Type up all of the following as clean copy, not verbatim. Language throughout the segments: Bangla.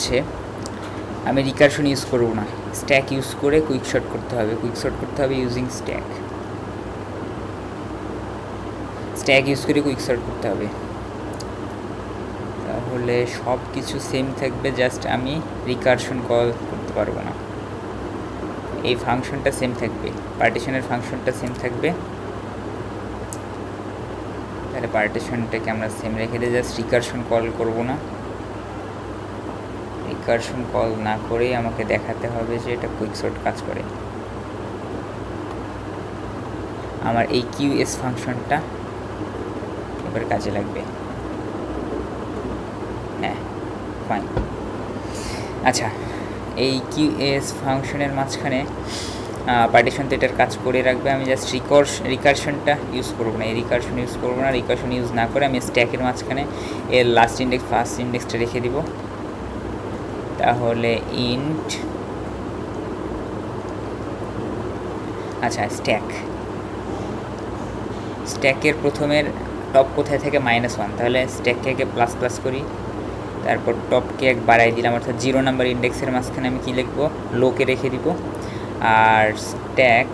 হচ্ছে আমি রিকারশন ইউজ করব না, স্ট্যাক ইউজ করে কুইকশর্ট করতে হবে। কুইকশর্ট করতে হবে ইউজিং স্ট্যাক, স্ট্যাক ইউজ করে কুইকশর্ট করতে হবে। তাহলে সব কিছু সেম থাকবে, জাস্ট আমি রিকারশন কল করতে পারবো না। এই ফাংশনটা সেম থাকবে, পার্টিশনের ফাংশনটা সেম থাকবে। তাহলে পার্টিশনটাকে আমরা সেম রেখে দিয়ে জাস্ট রিকারশন কল করব না। রিকারশন কল না করেই আমাকে দেখাতে হবে যে এটা কুইকশর্ট কাজ করে। আমার এই কিউএস ফাংশনটা এবার কাজে লাগবে। হ্যাঁ, ফাইন। আচ্ছা, এই কিউএস ফাংশনের মাঝখানে পার্টিশন তো এটার কাজ করে রাখবে। আমি জাস্ট রিকারশনটা ইউজ করবো না, এই রিকারশন ইউজ করবো না। রিকারশন ইউজ না করে আমি স্ট্যাকের মাঝখানে এর লাস্ট ইন্ডেক্স ফার্স্ট ইন্ডেক্সটা রেখে দিব। তাহলে ইন্ট, আচ্ছা স্ট্যাকের প্রথমের টপ কোথায় থেকে -1, তাহলে স্ট্যাককে আগে প্লাস প্লাস করি, তারপর টপকে এক বাড়াই দিলাম, অর্থাৎ 0 নাম্বার ইন্ডেক্সের মাঝখানে আমি কী লিখবো, লোকে রেখে দিব। আর স্ট্যাক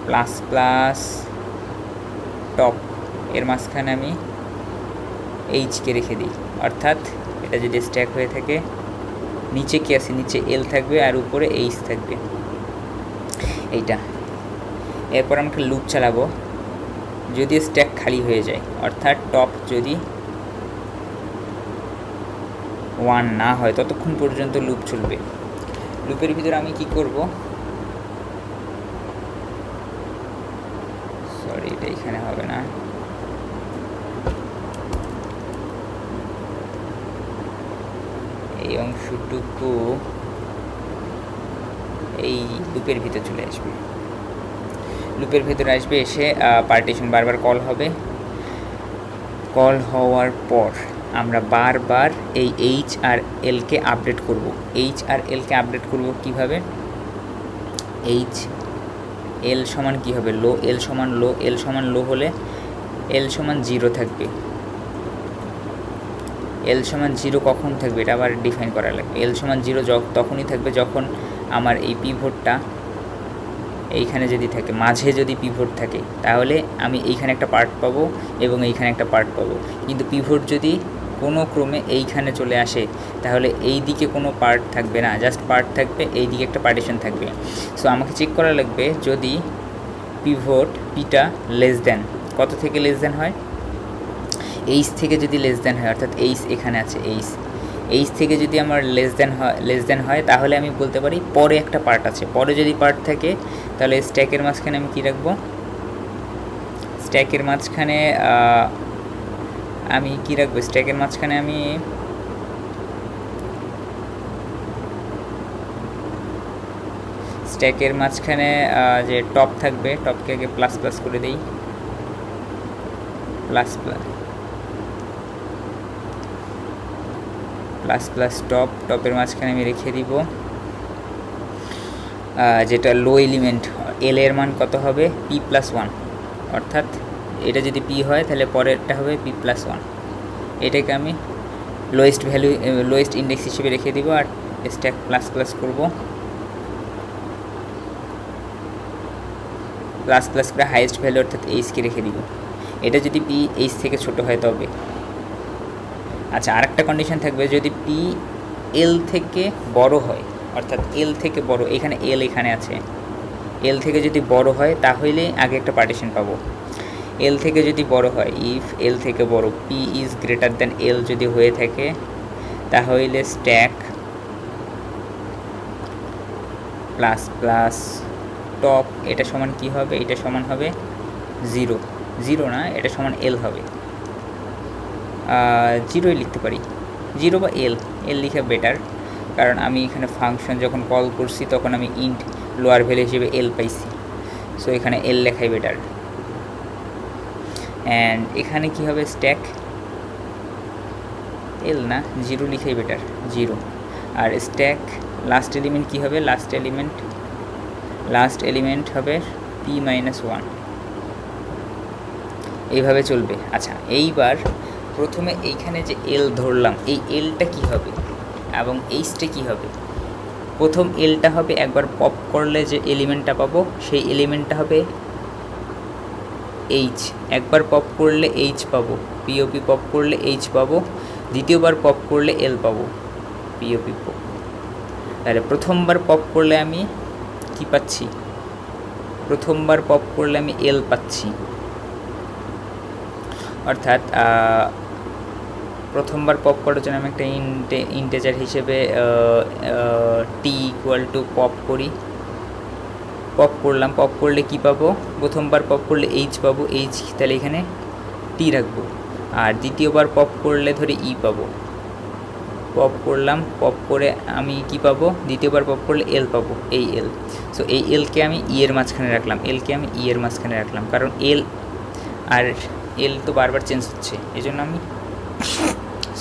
প্লাস প্লাস টপ এর মাঝখানে আমি এইচকে রেখে দিই। অর্থাৎ এটা যদি স্ট্যাক হয়ে থাকে, নিচে কি আছে, নিচে এল থাকবে আর উপরে এইচ থাকবে, এইটা। এরপর আমরা একটা লুপ চালাবো, যদি স্ট্যাক খালি হয়ে যায়, অর্থাৎ টপ যদি 1 না হয় ততক্ষণ পর্যন্ত লুপ চলবে। লুপের ভিতরে আমি কি করব, সরি এটা এখানে হবে না, এই অংশটুকু এই লুপের ভিতরে চলে আসবে। লুপের ভিতরে আসবে, এসে পার্টিশন বারবার কল হবে। কল হওয়ার পর আমরা বারবার এই এইচ আর এলকে আপডেট করব। এইচ আর এলকে আপডেট করব কিভাবে, এইচ এল সমান কী হবে, লো এল সমান লো, এল সমান লো হলে এল সমান 0 থাকবে। এল সমান 0 কখন থাকবে এটা আবার ডিফাইন করা লাগবে। এল সমান 0 তখনই থাকবে যখন আমার এই পিভটটা এইখানে যদি থাকে, মাঝে যদি পিভট থাকে, তাহলে আমি এইখানে একটা পার্ট পাবো এবং এইখানে একটা পার্ট পাবো। কিন্তু পিভট যদি কোনো ক্রমে এইখানে চলে আসে, তাহলে এই দিকে কোনো পার্ট থাকবে না, জাস্ট পার্ট থাকবে, এই দিকে একটা পার্টিশন থাকবে। সো আমাকে চেক করা লাগবে যদি পিভট পিটা লেস দেন, কত থেকে লেস দেন হয়, এইচ থেকে যদি লেস দেন হয়, অর্থাৎ এইচ এখানে আছে, এইচ থেকে যদি আমার লেস দেন হয় তাহলে আমি বলতে পারি পরে একটা পার্ট আছে। পরে যদি পার্ট থাকে তাহলে স্ট্যাকের মাঝখানে আমি কী রাখবো, স্ট্যাকের মাঝখানে আমি কী রাখবো, স্ট্যাকের মাঝখানে আমি স্ট্যাকের মাঝখানে যে টপ থাকবে, টপকে আগে প্লাস প্লাস করে দিই, plus plus plus plus top, টপের মাঝখানে আমি রেখে দিব যেটা লো এলিমেন্ট, এল এর মান কত হবে, p+1, অর্থাৎ এটা যদি p হয় তাহলে পরেরটা হবে p+1। এটাকে আমি লোয়েস্ট ভ্যালু, লোয়েস্ট ইন্ডেক্স হিসেবে রেখে দিব। আর স্ট্যাক প্লাস প্লাস করবো, প্লাস প্লাস করে হাইয়েস্ট ভ্যালু অর্থাৎ এইচকে রেখে দিব। এটা যদি p এইচ থেকে ছোট হয় তবে। আচ্ছা, আরেকটা কন্ডিশন থাকবে, যদি p এল থেকে বড় হয়, অর্থাৎ এল থেকে বড়, এখানে এল এখানে আছে, এল থেকে যদি বড় হয় তাহলে আগে একটা পার্টিশন পাবো। এল থেকে যদি বড় হয়, ইফ এল থেকে বড়, p ইজ গ্রেটার দ্যান এল যদি হয়ে থাকে, তাহলে স্ট্যাক প্লাস প্লাস টপ এটা সমান কি হবে, এটা সমান হবে 0, 0 না, এটা সমান এল হবে, 0ই লিখতে পারি, 0 বা এল লিখে বেটার, কারণ আমি এখানে ফাংশন যখন কল করছি তখন আমি ইন্ট লোয়ার ভ্যালু হিসেবে এল পাইছি, সো এখানে এল লেখাই বেটার। অ্যান্ড এখানে কি হবে, স্ট্যাক এল না, 0 লিখাই বেটার, 0। আর স্ট্যাক লাস্ট এলিমেন্ট কি হবে, লাস্ট এলিমেন্ট হবে p-1, এইভাবে চলবে। আচ্ছা, এইবার প্রথমে এইখানে যে এল ধরলাম, এই এলটা কি হবে এবং এইচটা কি হবে। প্রথম এলটা হবে একবার পপ করলে যে এলিমেন্টটা পাবো সেই এলিমেন্টটা হবে এইচ, একবার পপ করলে এইচ পাবো, পিওপি পপ করলে এইচ পাবো, দ্বিতীয়বার পপ করলে এল পাবো, পিওপি পপ। তাহলে প্রথমবার পপ করলে আমি কি পাচ্ছি, প্রথমবার পপ করলে আমি এল পাচ্ছি, অর্থাৎ প্রথমবার পপ করার জন্য আমি একটা ইন্টেজার হিসেবে টি ইকুয়াল টু পপ করি, পপ করলাম, পপ করলে কি পাবো, প্রথমবার পপ করলে এইচ পাবো, এইচ তাহলে এখানে টি রাখবো, আর দ্বিতীয়বার পপ করলে ধরে ই পাবো, পপ করলাম, পপ করে আমি কি পাবো, দ্বিতীয়বার পপ করলে এল পাবো, এই এল। সো এই এলকে আমি ই এর মাঝখানে রাখলাম, এলকে আমি ই এর মাঝখানে রাখলাম, কারণ এল আর এল তো বারবার চেঞ্জ হচ্ছে, এই জন্য আমি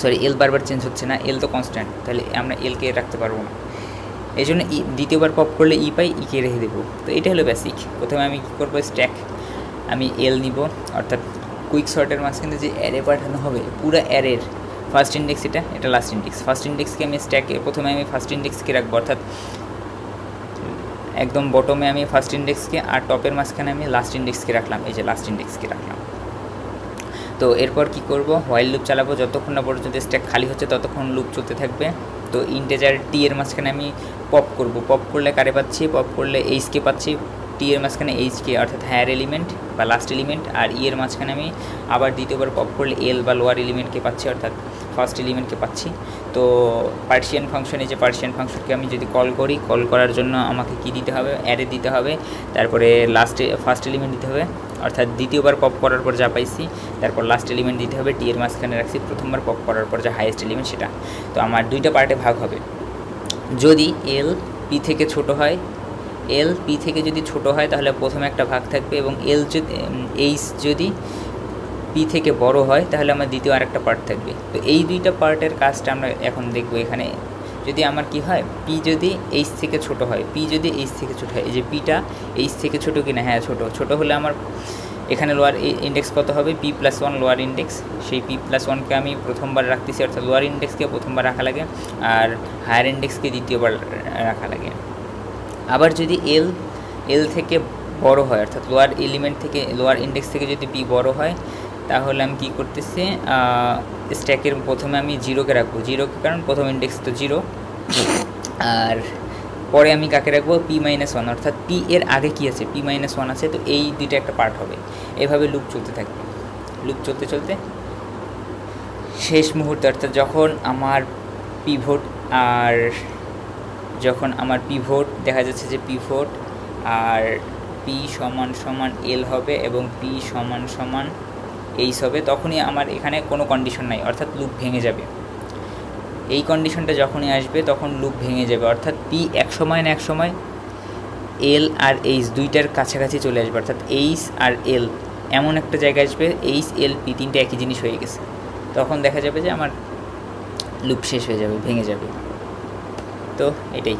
সরি এল বারবার চেঞ্জ হচ্ছে না, এল তো কনস্ট্যান্ট, তাহলে আমরা এলকে রাখতে পারবো না, এই জন্য দ্বিতীয়বার পপ করলে ই পাই, ইকে রেখে দেবো। তো এটা হলো বেসিক। প্রথমে আমি কী করবো, স্ট্যাক আমি এল নিব, অর্থাৎ কুইক সর্টের মাঝখানে যে অ্যারে পাঠানো হবে পুরো অ্যারের ফার্স্ট ইন্ডেক্স এটা লাস্ট ইন্ডেক্স, ফার্স্ট ইন্ডেক্সকে আমি স্ট্যাকে প্রথমে আমি ফার্স্ট ইন্ডেক্সকে রাখবো, অর্থাৎ একদম বটমে আমি ফার্স্ট ইন্ডেক্সকে আর টপের মাঝখানে আমি লাস্ট ইন্ডেক্সকে রাখলাম, এই যে লাস্ট ইন্ডেক্সকে রাখলাম। তো এরপর কি করব, হোয়াইল লুপ চালাবো, যতক্ষণ না পর্যন্ত স্ট্যাক খালি হচ্ছে ততক্ষণ লুপ চলতে থাকবে। তো ইন্টেজার টি এর মাঝখানে আমি পপ করব, পপ করলে কারে পাচ্ছি, পপ করলে এইচকে পাচ্ছি, টি এর মাঝখানে এইচকে অর্থাৎ হায়ার এলিমেন্ট বা লাস্ট এলিমেন্ট, আর ই এর মাঝখানে আমি আবার দ্বিতীয়বার পপ করলে এল বা লোয়ার এলিমেন্টকে পাচ্ছি, অর্থাৎ ফার্স্ট এলিমেন্টকে পাচ্ছি। তো পার্সিয়ান ফাংশনে যে পার্সিয়ান ফাংশনকে আমি যদি কল করি, কল করার জন্য আমাকে কি দিতে হবে, অ্যারে দিতে হবে, তারপরে ফার্স্ট এলিমেন্ট দিতে হবে, অর্থাৎ দ্বিতীয়বার পপ করার পর যা পাইছি তারপর লাস্ট এলিমেন্ট দিতে হবে, টি এর মাঝখানে রাখছি প্রথমবার পপ করার পর যা হাইয়েস্ট এলিমেন্ট সেটা। তো আমার দুইটা পার্টে ভাগ হবে, যদি এল পি থেকে ছোট হয়, এল পি থেকে যদি ছোট হয় তাহলে প্রথমে একটা ভাগ থাকবে, এবং এল যদি এইচ যদি পি থেকে বড় হয় তাহলে আমার দ্বিতীয় আরেকটা পার্ট থাকবে। তো এই দুইটা পার্টের কাজটা আমরা এখন দেখব। এখানে যদি আমার কি হয়, পি যদি এইচ থেকে ছোট হয়, পি যদি এইচ থেকে ছোট হয়, এই যে পিটা এইচ থেকে ছোটো কিনা, হ্যাঁ ছোটো হলে আমার এখানে লোয়ার ইন্ডেক্স কত হবে, P plus one lower index, সেই পি প্লাস ওয়ানকে আমি প্রথমবার রাখতেছি, অর্থাৎ লোয়ার ইন্ডেক্সকে প্রথমবার রাখা লাগে আর হায়ার ইন্ডেক্সকে দ্বিতীয়বার রাখা লাগে। আবার যদি এল থেকে বড় হয়, অর্থাৎ লোয়ার এলিমেন্ট থেকে লোয়ার ইন্ডেক্স থেকে যদি পি বড় হয় তাহলে আমি কী করতেছি, স্ট্যাকের প্রথমে আমি জিরোকে রাখবো, জিরোকে কারণ প্রথম ইন্ডেক্স তো জিরো, আর পরে আমি কাকে রাখবো, পি মাইনাস ওয়ান, অর্থাৎ পি এর আগে কী আছে, পি মাইনাস ওয়ান আছে, তো এই দুইটা একটা পার্ট হবে। এভাবে লুপ চলতে থাকবে, লুপ চলতে চলতে শেষ মুহূর্তে, অর্থাৎ যখন আমার পিভট দেখা যাচ্ছে যে পিভট আর পি সমান সমান এল হবে এবং পি সমান সমান এইচ হবে, তখনই আমার এখানে কোনো কন্ডিশন নাই, অর্থাৎ লুপ ভেঙে যাবে। এই কন্ডিশনটা যখনই আসবে তখন লুপ ভেঙে যাবে, অর্থাৎ পি এক সময় না এক সময় এল আর এইচ দুইটার কাছাকাছি চলে আসবে, অর্থাৎ এইচ আর এল এমন একটা জায়গায় আসবে, এইচ এল পি তিনটে একই জিনিস হয়ে গেছে, তখন দেখা যাবে যে আমার লুপ শেষ হয়ে যাবে, ভেঙে যাবে। তো এটাই।